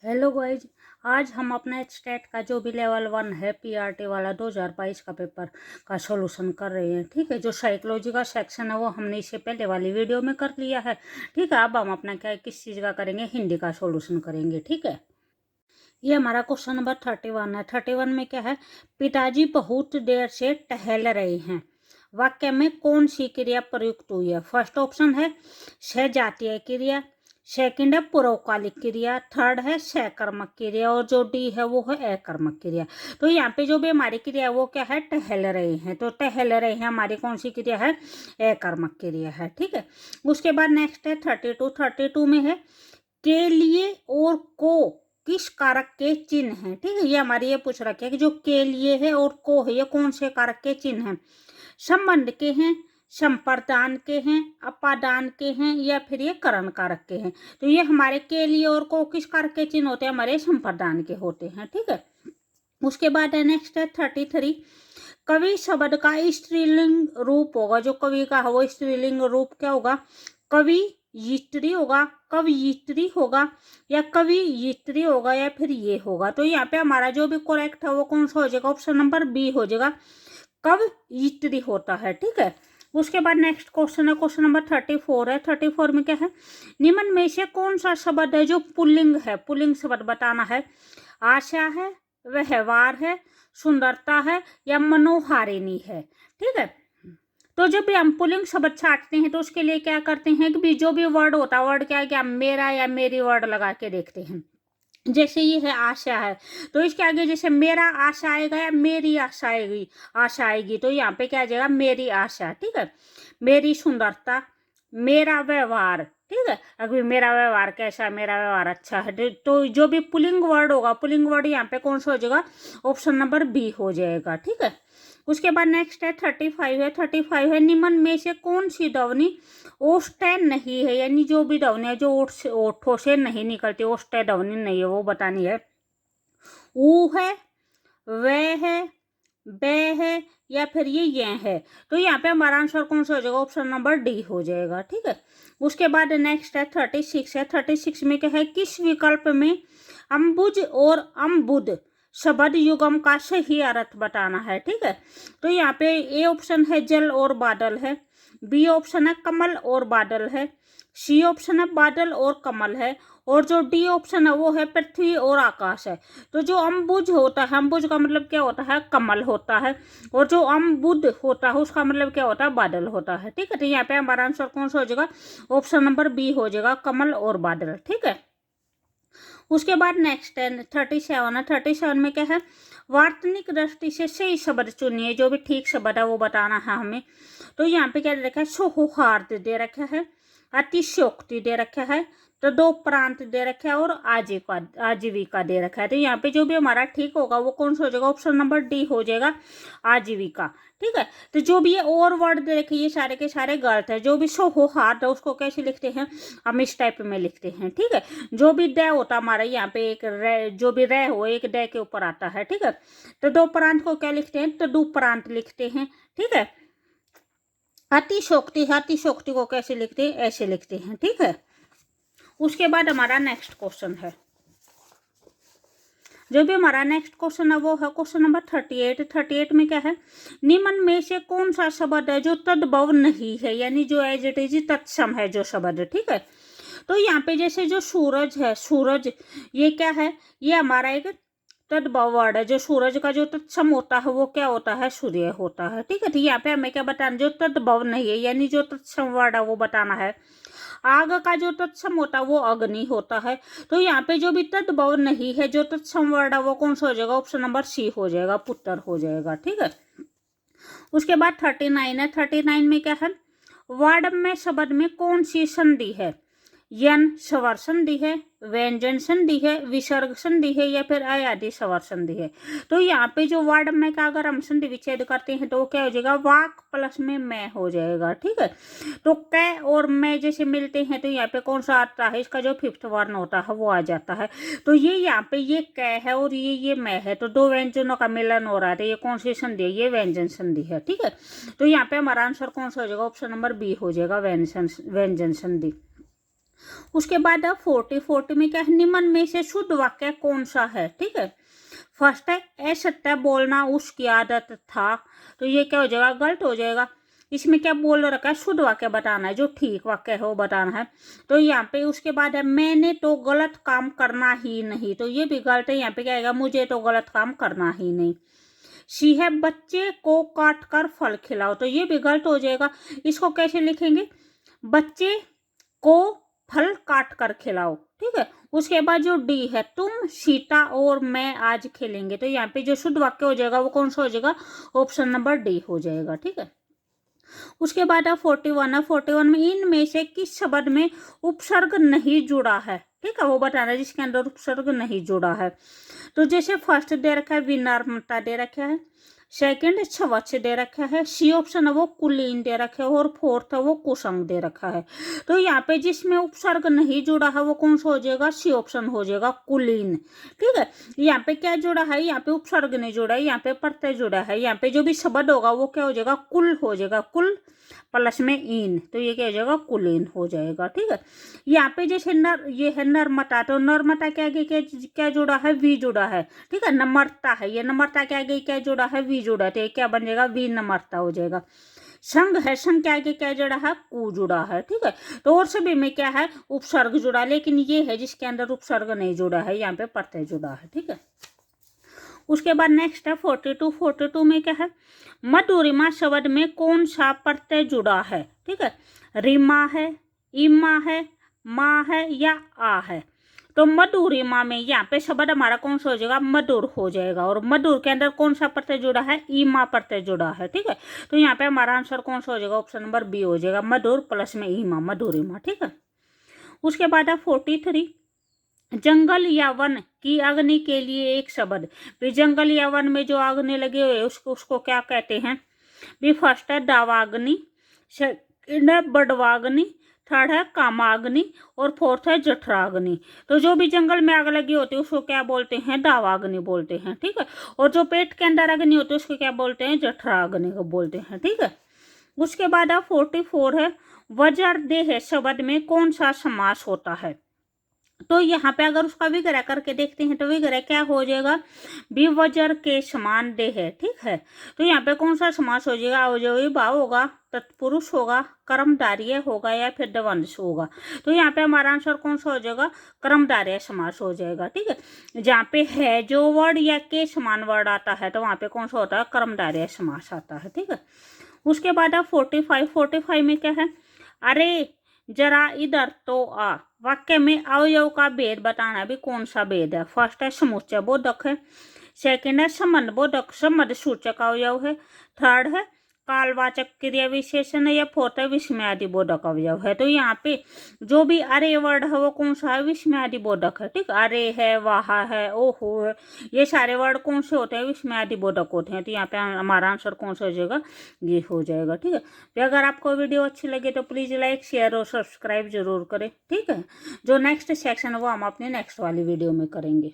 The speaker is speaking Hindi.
Hello guys. आज हम अपना स्टेट का जो भी लेवल 1 है पीआरटी वाला 2022 का पेपर का सॉल्यूशन कर रहे हैं। ठीक है, जो साइकोलॉजी का सेक्शन है वो हमने इससे पहले वाली वीडियो में कर लिया है। ठीक है, अब हम अपना क्या किस चीज़ का करेंगे, हिंदी का सॉल्यूशन करेंगे। ठीक है, ये हमारा क्वेश्चन नंबर 31 है। 31 में क्या है, पिताजी बहुत देर से टहल रहे हैं। वाक्य में कौन सी क्रिया प्रयुक्त हुई है? फर्स्ट ऑप्शन है सजातीय क्रिया, सेकंड है पूर्वकालिक क्रिया, थर्ड है सकर्मक क्रिया और जो डी है वो है अकर्मक क्रिया। तो यहाँ पे जो भी हमारी क्रिया है वो क्या है, टहल रहे हैं। तो टहल रहे हैं हमारी कौन सी क्रिया है, अकर्मक क्रिया है। ठीक है, उसके बाद नेक्स्ट है 32 में है के लिए और को किस कारक के चिन्ह हैं। ठीक है, ये हमारी ये पूछ रखा है कि जो के लिए है और को है ये कौन से कारक के चिन्ह हैं, संबंध के हैं, संप्रदान के हैं, अपादान के हैं या फिर ये करण कारक के हैं। तो ये हमारे के लिए और को किस कारक के चिन्ह होते हैं, हमारे संप्रदान के होते हैं। ठीक है, उसके बाद है नेक्स्ट है 33, कवि शब्द का स्त्रीलिंग रूप होगा, जो कवि का है वो स्त्रीलिंग रूप क्या होगा, कवि यित्री होगा, कवयित्री होगा या कवि यित्री होगा या फिर ये होगा। तो यहाँ पे हमारा जो भी करेक्ट है वो कौन सा हो जाएगा, ऑप्शन नंबर बी हो जाएगा, कवयित्री होता है। ठीक है, उसके बाद नेक्स्ट क्वेश्चन है क्वेश्चन नंबर 34 है। 34 में क्या है, निम्न में से कौन सा शब्द है जो पुल्लिंग है, पुल्लिंग शब्द बताना है। आशा है, व्यवहार है, सुंदरता है या मनोहारिणी है। ठीक है, तो जब भी हम पुल्लिंग शब्द छाटते हैं तो उसके लिए क्या करते हैं कि जो भी वर्ड होता है, वर्ड क्या है कि हम मेरा या मेरी वर्ड लगा के देखते हैं। जैसे ये है आशा है, तो इसके आगे जैसे मेरा आशा आएगा या मेरी आशा आएगी तो यहाँ पे क्या आ जाएगा, मेरी आशा। ठीक है, मेरी सुंदरता, मेरा व्यवहार। ठीक है, अभी मेरा व्यवहार कैसा है, मेरा व्यवहार अच्छा है। तो जो भी पुलिंग वर्ड होगा, पुलिंग वर्ड यहाँ पे कौन सा हो जाएगा, ऑप्शन नंबर बी हो जाएगा। ठीक है, उसके बाद नेक्स्ट है 35 है, निम्न में से कौन सी ध्वनि ओष्ठैन नहीं है, यानी जो भी ध्वनि है जो ओठों से नहीं निकलती, ओष्ठ्य ध्वनि नहीं है वो बतानी है। ऊ है, वह है, बे है या फिर ये है। तो यहाँ पे हमारा आंसर कौन सा हो जाएगा, ऑप्शन नंबर डी हो जाएगा। ठीक है, उसके बाद नेक्स्ट है 36 है। 36 में क्या है, किस विकल्प में अम्बुज और अम्बुद शब्द युगम का सही अर्थ बताना है। ठीक है, तो यहाँ पे ए ऑप्शन है जल और बादल है, बी ऑप्शन है कमल और बादल है, सी ऑप्शन है बादल और कमल है और जो डी ऑप्शन है वो है पृथ्वी और आकाश है। तो जो अम्बुज होता है, अम्बुज का मतलब क्या होता है, कमल होता है, और जो अम्बुद होता है उसका मतलब क्या होता है, बादल होता है। ठीक है, तो यहाँ पे हमारा आंसर कौन सा हो जाएगा, ऑप्शन नंबर बी हो जाएगा, कमल और बादल। ठीक है, उसके बाद नेक्स्ट है 37 है। 37 में क्या है, वार्तनिक दृष्टि से सही शब्द चुनिए, जो भी ठीक शब्द है वो बताना है हमें। तो यहाँ पे क्या दे रखा है, सौहार्द दे रखा है, अतिशयोक्ति दे रखा है, तो दो प्रांत दे रखा है और आजीविका दे रखा है। तो यहाँ पे जो भी हमारा ठीक होगा वो कौन सा हो जाएगा, ऑप्शन नंबर डी हो जाएगा, आजीविका। ठीक है, तो जो भी ये और वर्ड दे रखे ये सारे के सारे गलत है। जो भी सौहार्द है उसको कैसे लिखते हैं, हम इस टाइप में लिखते हैं। ठीक है, जो भी द होता हमारा यहाँ पे एक जो भी रह हो एक द के ऊपर आता है। ठीक है, तो दो प्रांत को क्या लिखते हैं, तो दो प्रांत लिखते हैं। ठीक है, अतिशोक्ति को कैसे लिखते हैं, ऐसे लिखते हैं। ठीक है, उसके बाद हमारा नेक्स्ट क्वेश्चन है, जो भी हमारा नेक्स्ट क्वेश्चन है वो है क्वेश्चन नंबर 38 में क्या है, निम्न में से कौन सा शब्द है जो तद्भव नहीं है, यानी जो एज इट इज तत्सम है जो शब्द। ठीक है, तो यहाँ पे जैसे जो सूरज है, सूरज ये क्या है, ये हमारा एक तद्भव वर्ड है। जो सूरज का जो तत्सम होता है वो क्या होता है, सूर्य होता है। ठीक है, तो यहाँ पे हमें क्या बताना, जो तद्भव नहीं है यानी जो तत्सम वर्ड है वो बताना है। आग का जो तत्सम होता है वो अग्नि होता है। तो यहाँ पे जो भी तद्भव नहीं है जो तत्सम वर्ड है वो कौन सा हो जाएगा, ऑप्शन नंबर सी हो जाएगा, पुत्र हो जाएगा। ठीक है, उसके बाद 39 है। 39 में क्या है, वर्ड में शब्द में कौन सी संधि है, यन स्वर संधि है, व्यंजन संधि है, विसर्ग संधि है या फिर आदि स्वर संधि है। तो यहाँ पे जो वर्ड में का अगर हम संधि विच्छेद करते हैं तो वो क्या हो जाएगा, वाक प्लस में मैं हो जाएगा। ठीक है, तो कै और मैं जैसे मिलते हैं तो यहाँ पे कौन सा आता है, इसका जो फिफ्थ वर्ण होता है वो आ जाता है। तो ये यहाँ पे ये कै है और ये मैं है, तो दो व्यंजनों का मिलन हो रहा है, तो ये कौन सी संधि है, ये व्यंजन संधि है। ठीक है, तो यहाँ पे हमारा आंसर कौन सा हो जाएगा, ऑप्शन नंबर बी हो जाएगा, व्यंजन संधि। उसके बाद अब 40 में क्या है, निम्न में से शुद्ध वाक्य कौन सा है। ठीक है, फर्स्ट है ए सत्य बोलना उसकी आदत था, तो ये क्या हो जाएगा, गलत हो जाएगा। इसमें क्या बोल रखा है, शुद्ध वाक्य बताना है, जो ठीक वाक्य है वो बताना है। तो यहाँ पे उसके बाद है मैंने तो गलत काम करना ही नहीं, तो ये भी गलत है। यहाँ पे क्या आएगा, मुझे तो गलत काम करना ही नहीं। सी है बच्चे को काट कर फल खिलाओ, तो ये भी गलत हो जाएगा। इसको कैसे लिखेंगे, बच्चे को फल काट कर खिलाओ। ठीक है, उसके बाद जो डी है, तुम सीता और मैं आज खेलेंगे, तो यहाँ पे जो शुद्ध वाक्य हो जाएगा वो कौन सा हो जाएगा, ऑप्शन नंबर डी हो जाएगा। ठीक है, उसके बाद अब 41 है। 41 में इनमें से किस शब्द में उपसर्ग नहीं जुड़ा है। ठीक है, वो बताना है जिसके अंदर उपसर्ग नहीं जुड़ा है। तो जैसे फर्स्ट दे रखा है विनम्रता दे रखा है, सेकंड छवच दे रखा है, सी ऑप्शन है वो कुलीन दे रखा है, और फोर्थ है वो कुसंग दे रखा है। तो यहाँ पे जिसमें उपसर्ग नहीं जुड़ा है वो कौन सा हो जाएगा, सी ऑप्शन हो जाएगा कुलीन। ठीक है, यहाँ पे क्या जुड़ा है, यहाँ पे उपसर्ग नहीं जुड़ा है, यहाँ पे प्रत्यय जुड़ा है। यहाँ पे जो भी शब्द होगा वो क्या हो जाएगा, कुल हो जाएगा, कुल प्लस में इन, तो ये क्या हो जाएगा, कुलीन हो जाएगा। ठीक है, यहाँ पे जैसे नर, ये है नर्मता, तो नर्मता के आगे क्या क्या जुड़ा है, वी जुड़ा है। ठीक है, नम्रता है, ये नम्रता के आगे क्या जुड़ा है, वी जुड़ा है, तो ये क्या बन जाएगा, वी नम्रता हो जाएगा। संघ है, संघ के आगे क्या जुड़ा है, कु जुड़ा है। ठीक है, तो और सभी में क्या है, उपसर्ग जुड़ा, लेकिन ये है जिसके अंदर उपसर्ग नहीं जुड़ा है, यहाँ पे प्रत्यय जुड़ा है। ठीक है, उसके बाद नेक्स्ट है 42। 42 में क्या है, मधुरिमा शब्द में कौन सा प्रत्यय जुड़ा है। ठीक है, रिमा है, इमा है, माँ है या आ है। तो मधुरिमा में यहाँ पे शब्द हमारा कौन सा हो जाएगा, मधुर हो जाएगा, और मधुर के अंदर कौन सा प्रत्यय जुड़ा है, ईमा प्रत्यय जुड़ा है। ठीक है, तो यहाँ पे हमारा आंसर कौन सा हो जाएगा, ऑप्शन नंबर बी हो जाएगा, मधुर प्लस में ईमा, मधुरिमा। ठीक है, उसके बाद है 43। जंगल या वन की अग्नि के लिए एक शब्द, भी जंगल या वन में जो अग्नि लगे हुए उसको क्या कहते हैं। भी फर्स्ट है दावाग्नि, सेकंड है बड़वाग्नि, थर्ड है कामाग्नि, और फोर्थ है जठराग्नि। तो जो भी जंगल में आग लगी होती है उसको क्या बोलते हैं, दावाग्नि बोलते हैं। ठीक है, और जो पेट के अंदर अग्नि होती है उसको क्या बोलते हैं, जठराग्नि को बोलते हैं। ठीक है, उसके बाद अब 44 है, वज्र देह शब्द में कौन सा समास होता है। तो यहाँ पे अगर उसका विग्रह करके देखते हैं तो विग्रह क्या हो जाएगा, विवज्र के समान देह है। ठीक है, तो यहाँ पे कौन सा समास हो जाएगा, अवयवी भाव होगा, तत्पुरुष होगा, कर्मधारय होगा, या फिर द्वंद्व होगा। तो यहाँ पे हमारा आंसर कौन सा हो जाएगा, कर्मधारय समास हो जाएगा। ठीक है, जहाँ पे है जो वर्ड या के समान वर्ड आता है तो वहाँ पे कौन सा होता है, कर्मधारय समास आता है। ठीक है, उसके बाद अब 45। 45 में क्या है, अरे जरा इधर तो आ, वाक्य में अवयव का भेद बताना भी कौन सा भेद है। फर्स्ट है समुच्चय बोधक है, सेकंड है संबंध बोधक संबंध सूचक अवयव है, थर्ड है कालवाचक क्रिया विशेषण है, या फोर्थ है विस्मयादि बोधक अवयव है। तो यहाँ पे जो भी अरे वर्ड है वो कौन सा है, विस्मयादि बोधक है। ठीक, अरे है, वाह है, ओहो है, ये सारे वर्ड कौन से होते हैं, विस्मयादि बोधक होते हैं। तो यहाँ पे हमारा आंसर कौन सा हो जाएगा, ये हो जाएगा। ठीक है, तो अगर आपको वीडियो अच्छी लगे तो प्लीज़ लाइक शेयर और सब्सक्राइब जरूर करें। ठीक है, जो नेक्स्ट सेक्शन है वो हम अपनी नेक्स्ट वाली वीडियो में करेंगे।